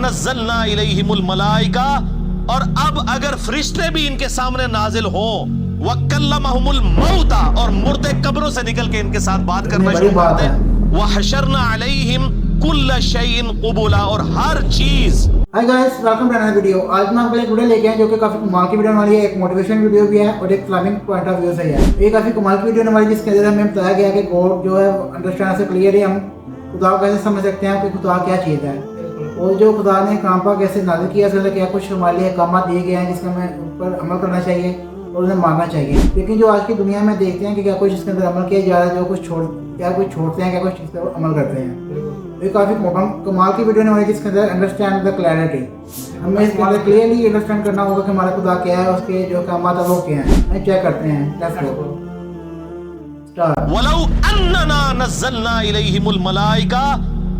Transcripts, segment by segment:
نزلنا الیہم الملائکہ، اور اب اگر فرشتے بھی ان کے سامنے نازل ہوں، وکلمہم الموتى، اور مردے قبروں سے نکل کے ان کے ساتھ بات کرنا شروع کر دیں، وحشرنا علیہم کل شیء قبلا، اور ہر چیز۔ Hi guys, welcome to another video. آج میں آپ کے لیے ایک ویڈیو لے کے آئے جو کہ کافی کمال کی ویڈیو ہونے والی ہے، ایک موٹیویشن ویڈیو بھی ہے اور ایک اسلامک پوائنٹ آف ویو سے ہے۔ یہ کافی کمال کی ویڈیو ہونے والی ہے جس کے اندر ہمیں بتایا گیا کہ گاڈ جو ہے انڈرسٹینڈ سے کلیئرلی ہم خدا کو کیسے سمجھ سکتے ہیں کہ خدا کیا چیز ہے، اور جو خدا نے کام پر کیسے نازل کیا، اس میں کیا کچھ ہمارے لیے احکامات دیے گئے ہیں جس کا ہمیں اوپر عمل کرنا چاہیے اور انہیں ماننا چاہیے۔ لیکن جو آج کی دنیا میں دیکھتے ہیں کہ کیا کچھ اس کے اندر عمل کیا جا رہا ہے، جو کچھ چھوڑتے ہیں، کیا کچھ اس پر عمل کرتے ہیں۔ یہ کافی کمال کی ویڈیو ہونے والی ہے جس کے اندر انڈرسٹینڈ دا کلیئرٹی، ہمیں اس کے اندر کلیئرلی انڈرسٹینڈ کرنا ہوگا کہ ہمارا خدا کیا ہے، اس کے جو احکامات ہیں وہ کیا ہیں۔ ہم چیک کرتے ہیں، لیٹس گو اسٹارٹ۔ وَلَوْ أَنَّنَا نَزَّلْنَا إِلَيْهِمُ الْمَلَائِكَةَ،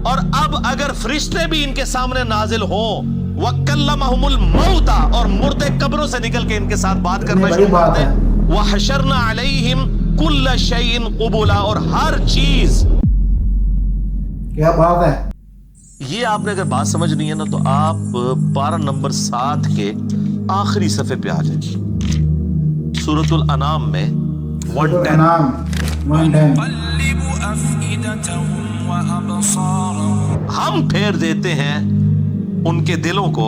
اور اب اگر فرشتے بھی ان کے سامنے نازل ہوں، وَكَلَّمَهُمُ الْمَوْتَى، اور مردے قبروں سے نکل کے ان کے ساتھ بات کرنا شروع کر دیں، وَحَشَرْنَا عَلَيْهِمْ كُلَّ شَيْءٍ قُبُلًا، اور ہر چیز۔ کیا بات ہے! یہ آپ نے اگر بات سمجھنی ہے نا تو آپ پارہ نمبر 7 کے آخری صفحے پہ آ جائیں، سورۃ الانعام میں 110۔ ہم پھیر دیتے ہیں ان کے دلوں کو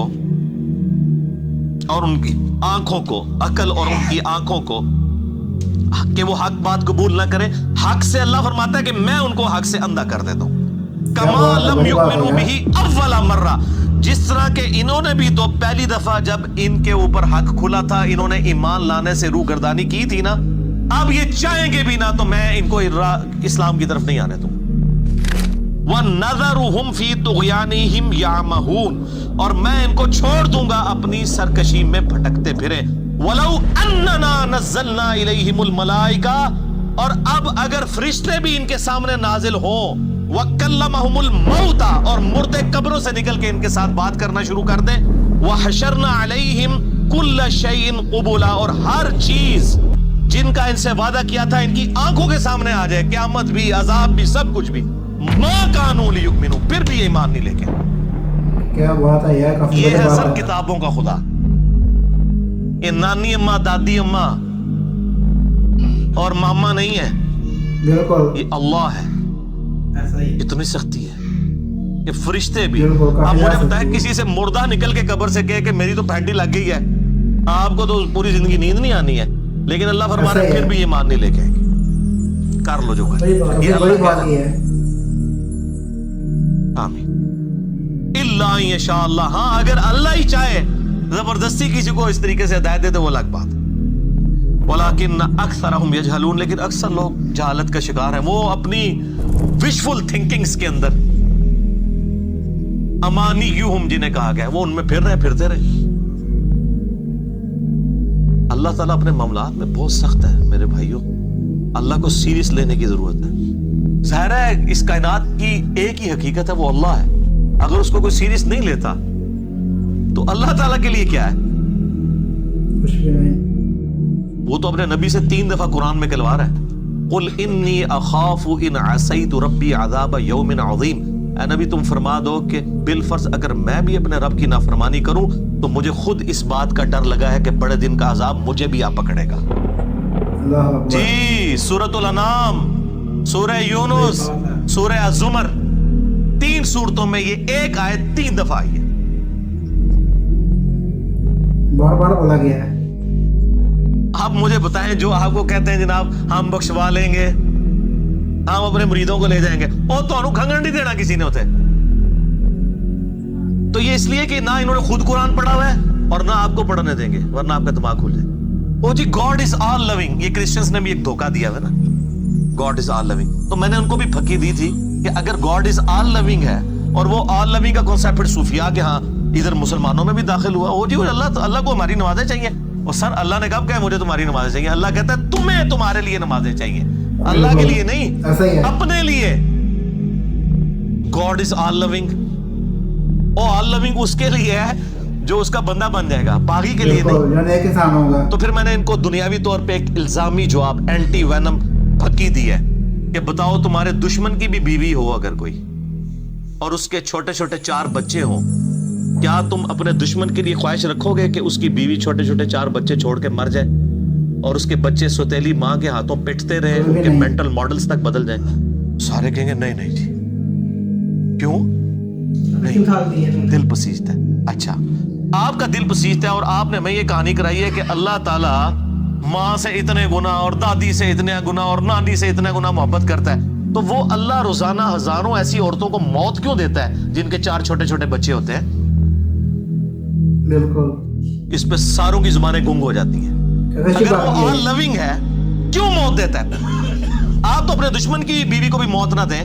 اور ان کی آنکھوں کو، عقل اور ان کی آنکھوں کو، کہ وہ حق بات قبول نہ کریں۔ حق سے اللہ فرماتا ہے کہ میں ان کو حق سے اندھا کر دیتا ہوں، کما لم یؤمنوا بہ اول مرہ، جس طرح کہ انہوں نے بھی تو پہلی دفعہ جب ان کے اوپر حق کھلا تھا انہوں نے ایمان لانے سے روگردانی کی تھی نا، اب یہ چاہیں گے بھی نہ تو میں ان کو اسلام کی طرف نہیں آنے دوں۔ وَنَذَرُهُمْ فِي طُغْيَانِهِمْ يَعْمَهُونَ، اور میں ان کو چھوڑ دوں گا اپنی سرکشی میں بھٹکتے پھرے۔ وَلَوْ أَنَّنَا نَزَّلْنَا إِلَيْهِمُ الْمَلَائِكَةَ، اور اب اگر فرشتے بھی ان کے سامنے نازل ہوں، وَكَلَّمَهُمُ الْمَوْتَى، اور مردے قبروں سے نکل کے ان کے ساتھ بات کرنا شروع کر دیں، وَحَشَرْنَا عَلَيْهِمْ كُلَّ شَيْءٍ قُبُلًا، اور ہر چیز جن کا ان سے وعدہ کیا تھا ان کی آنکھوں کے سامنے آ جائے، قیامت بھی، عذاب بھی، سب کچھ بھی، مَا كَانُوا لِيُؤْمِنُوا، پھر بھی ایمان نہیں لے کے۔ کیا بات ہے یار، کافی یہ ہے سب کتابوں کا خدا۔ یہ نانی اماں، دادی اماں اور ماما نہیں ہے، بالکل یہ اللہ ہے۔ اتنی سختی ہے کہ فرشتے بھی۔ بالکل، آپ مجھے بتائیں کسی سے مردہ نکل کے قبر سے کہے کہ میری تو پھینٹی لگ گئی ہے، آپ کو تو پوری زندگی نیند نہیں آنی ہے، لیکن اللہ فرما رہا ہے پھر بھی یہ مان نہیں لے کے کر لو جو کرے۔ یہ اللہ بات ہے۔ آمین۔ الا ان شاء اللہ، ہاں اگر اللہ ہی چاہے زبردستی کسی کو اس طریقے سے ہدایت دے تو وہ الگ بات ہے۔ ولیکن اکثرہم یجہلون، لیکن اکثر لوگ جہالت کا شکار ہیں، وہ اپنی وشفل تھنکنگز کے اندر، امانیہم جنہیں کہا گیا ہے، وہ ان میں پھرتے رہے۔ اللہ تعالیٰ اپنے معاملات میں بہت سخت ہے میرے بھائیوں، اللہ کو سیریس لینے کی ضرورت ہے۔ ظاہر ہے اس کائنات کی ایک ہی حقیقت ہے، وہ اللہ ہے، اگر اس کو کوئی سیریس نہیں لیتا تو اللہ تعالیٰ کے لیے کیا ہے؟ کچھ بھی نہیں۔ وہ تو اپنے نبی سے 3 دفعہ قرآن میں کہلوا رہا ہے، قل انی اخاف ان عصیت ربی عذاب یوم عظیم، اے نبی تم فرما دو کہ بالفرض اگر میں بھی اپنے رب کی نافرمانی کروں تو مجھے خود اس بات کا ڈر لگا ہے کہ بڑے دن کا عذاب مجھے بھی آ پکڑے گا۔ جی، سورۃ الانعام، سورہ یونس، سورہ الزمر، 3 سورتوں میں یہ ایک آیت 3 دفعہ آئی ہے، بار بار بولا گیا ہے۔ آپ مجھے بتائیں جو آپ کو کہتے ہیں جناب ہم بخشوا لیں گے، ہم اپنے مریدوں کو لے جائیں گے، اور تو انہوں کھنگن نہیں دینا کسی نے ہوتے، تو یہ اس لیے کہ نہ انہوں نے خود قرآن پڑھا ہوا ہے اور نہ آپ کو پڑھنے دیں گے، ورنہ آپ کا دماغ کھل جائے۔ او جی گاڈ از آل لونگ، یہ کرسچنز نے بھی ایک دھوکہ دیا ہے نا، گاڈ از آل لونگ، تو میں نے ان کو بھی پھکی دی تھی کہ اگر گاڈ از آل لونگ ہے اور وہ آل لونگ کا کانسیپٹ پھر صوفیاء کے ہاں ادھر مسلمانوں میں بھی داخل ہوا، او جی اللہ کو ہماری نمازیں چاہیے، اور سر اللہ نے کب کہا مجھے تمہاری نمازیں چاہیے؟ اللہ کہتا ہے تمہیں تمہارے لیے نمازیں چاہیے، اللہ کے لیے نہیں، اپنے لیے۔ گاڈ از آل لونگ، اور آل لونگ اس کے لیے ہے جو اس کا بندہ بن جائے گا، باقی کے لیے نہیں۔ تو پھر میں نے ان کو دنیاوی طور پہ ایک الزامی جواب، اینٹی وینم پھکی دی ہے کہ بتاؤ تمہارے دشمن کی بھی بیوی ہو اگر کوئی، اور اس کے چھوٹے چھوٹے 4 بچے ہوں، کیا تم اپنے دشمن کے لیے خواہش رکھو گے کہ اس کی بیوی چھوٹے چھوٹے 4 بچے چھوڑ کے مر جائے اور اس کے بچے سوتیلی ماں کے ہاتھوں پٹتے رہے, ان کے مینٹل ماڈلز تک بدل جائیں؟ سارے کہیں گے نہیں نہیں جی. کیوں؟ نہیں, دل پسیجتا ہے. اچھا, آپ کا دل پسیجتا ہے اور آپ نے ہمیں یہ کہانی کرائی ہے کہ اللہ تعالیٰ ماں سے اتنے گنا اور دادی سے اتنے گنا اور نانی سے اتنے گنا محبت کرتا ہے, تو وہ اللہ روزانہ ہزاروں ایسی عورتوں کو موت کیوں دیتا ہے جن کے 4 چھوٹے چھوٹے بچے ہوتے ہیں؟ بالکل, اس پہ ساروں کی زبانیں گنگ ہو جاتی ہیں. اگر وہ آل لونگ ہے کیوں موت دیتا ہے؟ آپ تو اپنے دشمن کی بیوی کو بھی موت نہ دیں,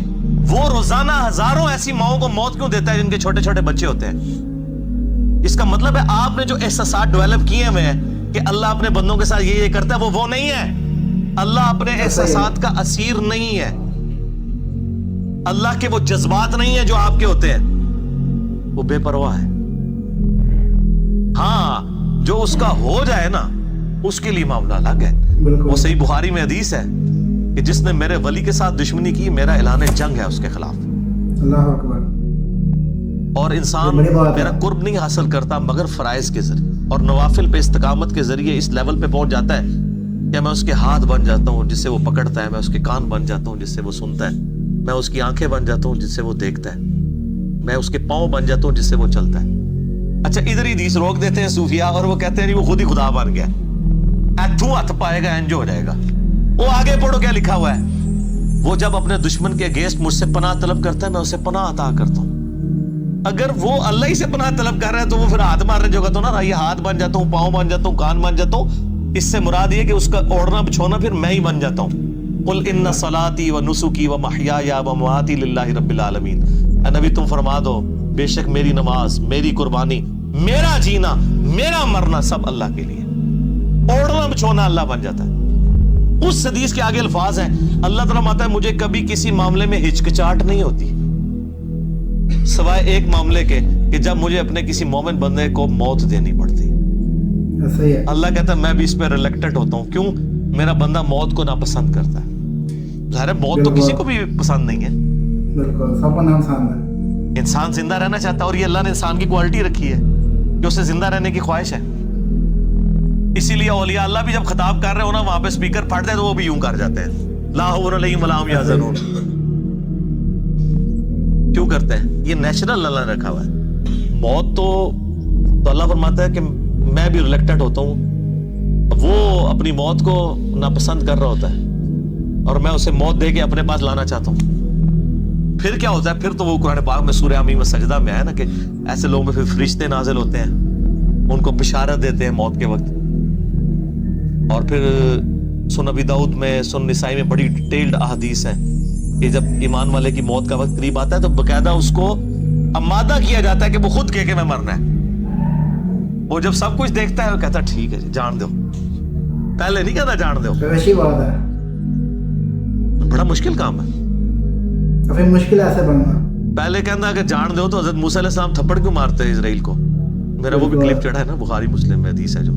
وہ روزانہ ہزاروں ایسی ماؤں کو موت کیوں دیتا ہے جن کے چھوٹے چھوٹے بچے ہوتے ہیں؟ اس کا مطلب ہے آپ نے جو احساسات ڈیولپ کیے ہوئے ہیں کہ اللہ اپنے بندوں کے ساتھ یہ کرتا ہے, وہ نہیں ہے. اللہ اپنے احساسات کا اسیر نہیں ہے. اللہ کے وہ جذبات نہیں ہیں جو آپ کے ہوتے ہیں, وہ بے پرواہ ہے. ہاں, جو اس کا ہو جائے نا اس کے لیے معاملہ الگ ہے. وہ صحیح بخاری میں حدیث ہے کہ جس نے میرے ولی کے ساتھ دشمنی کی, میرا اعلان جنگ ہے اس کے خلاف. اللہ اکبر. اور انسان میرا قرب نہیں حاصل کرتا مگر فرائض کے ذریعے اور نوافل پہ استقامت کے ذریعے اس لیول پہ پہنچ جاتا ہے کہ میں اس کے ہاتھ بن جاتا ہوں جس سے وہ پکڑتا ہے, میں اس کے کان بن جاتا ہوں جس سے وہ سنتا ہے, میں اس کی آنکھیں بن جاتا ہوں جس سے وہ دیکھتا ہے, میں اس کے پاؤں بن جاتا ہوں جس سے وہ چلتا ہے. اچھا, ادھر ہی حدیث روک دیتے ہیں صوفیہ اور وہ کہتے ہیں وہ خود ہی خدا بن گیا, ایتھوں ہاتھ پائے گا انج ہو جائے گا. وہ آگے پڑھو کیا لکھا ہوا ہے, وہ جب اپنے دشمن کے اگینسٹ مجھ سے پناہ طلب کرتا ہے میں اسے پناہ عطا کرتا ہوں. اگر وہ اللہ ہی سے پناہ طلب کر رہا ہے تو وہ پھر ہاتھ مارنے جو کہتا ہوں نا, یہ ہاتھ بن جاتا ہوں, پاؤں بن جاتا ہوں, کان بن جاتا ہوں, اس سے مراد یہ کہ اس کا اوڑھنا بچھونا پھر میں ہی بن جاتا ہوں. قل ان صلاتی و نسکی و محیای و مماتی للہ رب العالمین. اے نبی تم فرما دو بے شک میری نماز, میری قربانی, میرا جینا, میرا مرنا سب اللہ کے لیے. اوڑھنا بچھونا اللہ بن جاتا ہے. اس حدیث کے آگے الفاظ ہیں, اللہ تعالیٰ ماتا ہے مجھے کبھی کسی معاملے میں ہچکچاہٹ نہیں ہوتی سوائے ایک معاملے کے کہ جب مجھے اپنے کسی مومن بندے کو موت دینی پڑتی. اللہ کہتا ہے میں بھی اس پہ ریلیکٹڈ ہوتا ہوں. کیوں؟ میرا بندہ موت کو ناپسند کرتا ہے. ظاہر ہے موت تو کسی کو بھی پسند نہیں ہے, بالکل سب کو ناپسند ہے. انسان زندہ رہنا چاہتا ہے اور یہ اللہ نے انسان کی کوالٹی رکھی ہے کہ اسے زندہ رہنے کی خواہش ہے. اسی لیے اولیاء اللہ بھی جب خطاب کر رہے ہو نا وہاں پہ اسپیکر پھٹتے ہیں تو وہ بھی یوں کر جاتے ہیں, لا حول علیہم ولا هم یحزنون. کیوں کرتے ہیں؟ یہ نیچرل اللہ نے رکھا ہوا ہے. موت تو اللہ فرماتا ہے کہ میں بھی ریلیکٹڈ ہوتا ہوں. وہ اپنی موت کو ناپسند کر رہا ہوتا ہے اور میں اسے موت دے کے اپنے پاس لانا چاہتا ہوں. پھر کیا ہوتا ہے؟ پھر تو وہ قرآن پاک میں سورہ حمیم سجدہ میں ہے نا کہ ایسے لوگوں میں پھر فرشتے نازل ہوتے ہیں, ان کو بشارت دیتے ہیں موت کے وقت. اور پھر سنن ابی داؤد میں, سنن نسائی میں بڑی ڈیٹیلڈ احادیث ہیں کہ جب ایمان والے کی موت کا وقت قریب آتا ہے تو باقاعدہ اس کو آمادہ کیا جاتا ہے کہ وہ خود کہے کہ میں مرنا ہے. وہ جب سب کچھ دیکھتا ہے وہ کہتا ہے ٹھیک ہے جی جان دو, پہلے نہیں کہتا جان دو. ویسی بات ہے, بڑا مشکل کام ہے. کافی مشکل ہے ایسے بننا. پہلے کہنا کہ جان دو تو حضرت موسیٰ علیہ السلام تھپڑ کیوں مارتے ہیں اسرائیل کو؟ میرا وہ بھی کلپ چڑھا ہے نا بخاری مسلم میں حدیث ہے جو.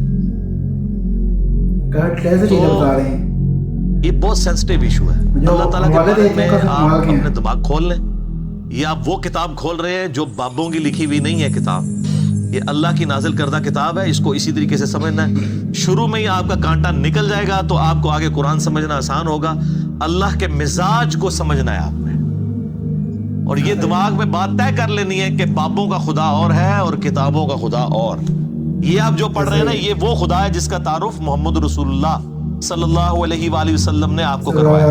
یہ بہت سینسٹیو ایشو ہے. اللہ تعالیٰ کے بارے میں آپ اپنے دماغ کھول لیں. یہ آپ وہ کتاب کھول رہے ہیں جو بابوں کی لکھی ہوئی نہیں ہے کتاب, یہ اللہ کی نازل کردہ کتاب ہے. اس کو اسی طریقے سے سمجھنا ہے. شروع میں ہی آپ کا کانٹا نکل جائے گا تو آپ کو آگے قرآن سمجھنا آسان ہوگا. اللہ کے مزاج کو سمجھنا ہے آپ نے, اور یہ دماغ میں بات طے کر لینی ہے کہ بابوں کا خدا اور ہے اور کتابوں کا خدا اور. یہ آپ جو پڑھ رہے ہیں نا یہ وہ خدا ہے جس کا تعارف محمد رسول اللہ صلی اللہ علیہ وآلہ وسلم نے آپ کو کروایا.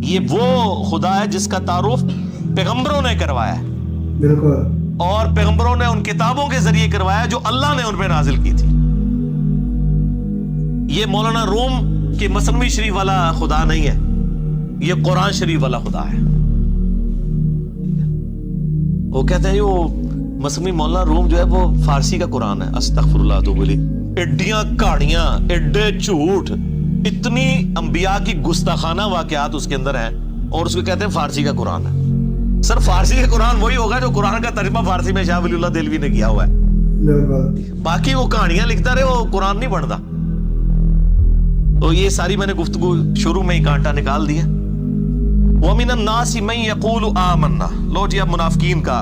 یہ وہ خدا ہے جس کا تعارف پیغمبروں نے کروایا ہے, بالکل, اور پیغمبروں نے ان کتابوں کے ذریعے کروایا جو اللہ نے ان پہ نازل کی تھی. یہ مولانا روم کی مثنوی شریف والا خدا نہیں ہے, یہ قرآن شریف والا خدا ہے. وہ کہتے ہیں وہ مثنوی مولانا روم جو ہے وہ فارسی کا قرآن ہے. استغفر اللہ تو بولی ایڈیاں کہانیاں, ایڈے جھوٹ, اتنی انبیاء کی گستاخانہ واقعات اس کے اندر ہیں اور اس کو کہتے ہیں فارسی کا قرآن ہے. سر فارسی کا قرآن وہی ہوگا جو قرآن کا ترجمہ فارسی میں شاہ ولی اللہ دہلوی نے کیا ہوا ہے. باقی وہ کہانیاں لکھتا رہے, وہ قرآن نہیں پڑھتا. تو یہ ساری میں نے گفتگو شروع میں ہی کانٹا نکال دیا. وَمِنَ النَّاسِ مَن يَقُولُ آمَنَّا. لو جی اب منافقین کا